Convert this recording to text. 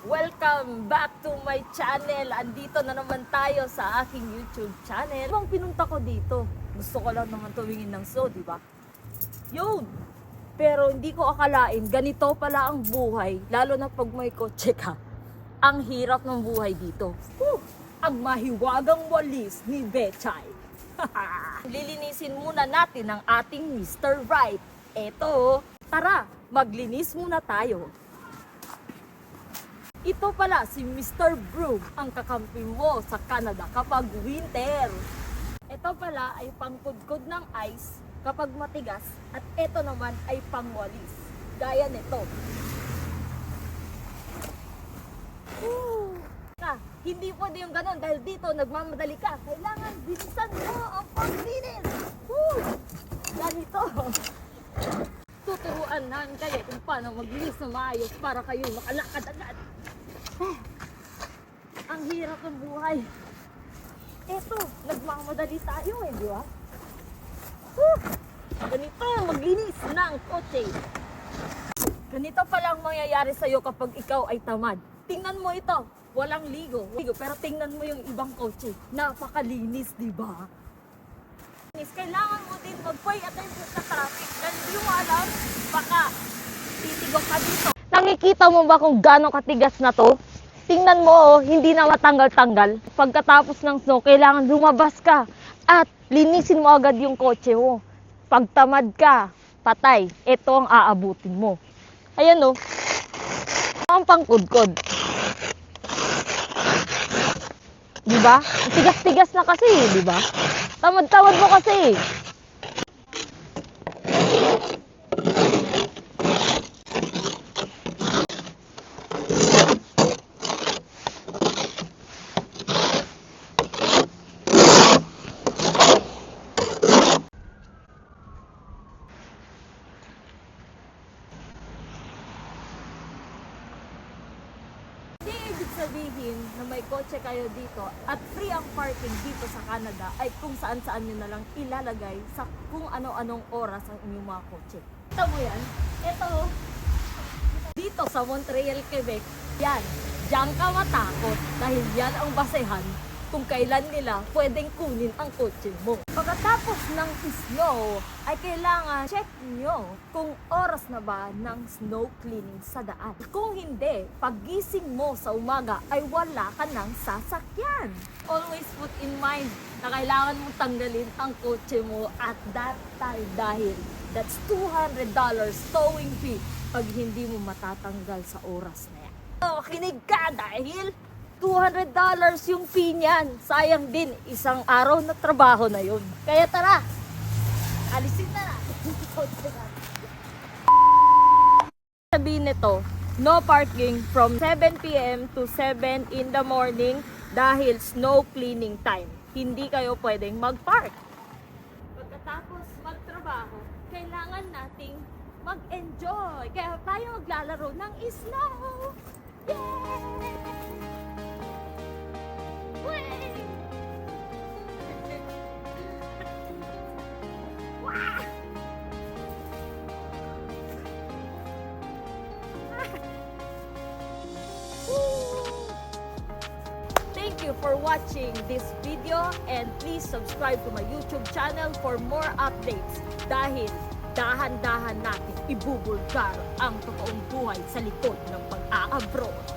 Welcome back to my channel. Andito na naman tayo sa aking YouTube channel. Ang pinunta ko dito, gusto ko lang naman tumingin ng show, di ba? Yun! Pero hindi ko akalain, ganito pala ang buhay, lalo na pag may kotse ka. Ang hirap ng buhay dito. Ang mahiwagang walis ni Bechay. Lilinisin muna natin ang ating Mr. Right. Eto, tara, maglinis muna tayo. Ito pala si Mr. Broom, ang kakampi mo sa Canada kapag winter. Ito pala ay pangkudkod ng ice kapag matigas at ito naman ay pangwalis. Gaya nito. Hindi pwede yung ganun dahil dito nagmamadali ka. Kailangan bilisan mo ang paglinis. Ganito. Tuturuan namin kayo kung paano maglinis na maayos para kayo makalakad agad. Ang hirap ng buhay. Eto, nagmamadali tayo di ba? Ganito, maglinis ng kotse. Ganito pala ang mangyayari sa'yo kapag ikaw ay tamad. Tingnan mo ito, walang ligo. Pero tingnan mo yung ibang kotse. Napakalinis, di ba? Kailangan mo din mag-pay attention sa traffic. Dahil di mo alam, baka titigok ka dito. Nakikita mo ba kung gaano katigas na to? Tingnan mo, hindi na matanggal-tanggal. Pagkatapos ng snow, kailangan lumabas ka at linisin mo agad yung kotse mo. Pag tamad ka, patay. Ito ang aabutin mo. Ayan o. Ang pangkudkod. Diba? Tigas-tigas na kasi, diba? Tamad-tamad mo kasi. Sabihin na may kotse kayo dito at free ang parking dito sa Canada ay kung saan-saan nyo na lang ilalagay sa kung ano-anong oras ang inyong mga kotse. Ito mo yan? Ito. Dito sa Montreal, Quebec, yan. Diyan ka matakot dahil yan ang basehan kung kailan nila pwedeng kunin ang kotse mo. Pagkatapos ng snow, ay kailangan check nyo kung oras na ba ng snow cleaning sa daan. Kung hindi, paggising mo sa umaga ay wala ka ng sasakyan. Always put in mind na kailangan mong tanggalin ang kotse mo at that time dahil that's $200 towing fee pag hindi mo matatanggal sa oras na yan. So, kinig ka dahil $200 yung fee niyan. Sayang din, isang araw na trabaho na yun. Kaya tara, alisin na na. Sabihin nito, no parking from 7 p.m. to 7 in the morning dahil snow cleaning time. Hindi kayo pwedeng mag-park. Pagkatapos magtrabaho, kailangan nating mag-enjoy. Kaya tayo maglalaro ng snow. Yay! Thank you for watching this video and please subscribe to my YouTube channel for more updates dahil dahan-dahan natin ibubulgar ang totoong buhay sa likod ng pag-a-abroad.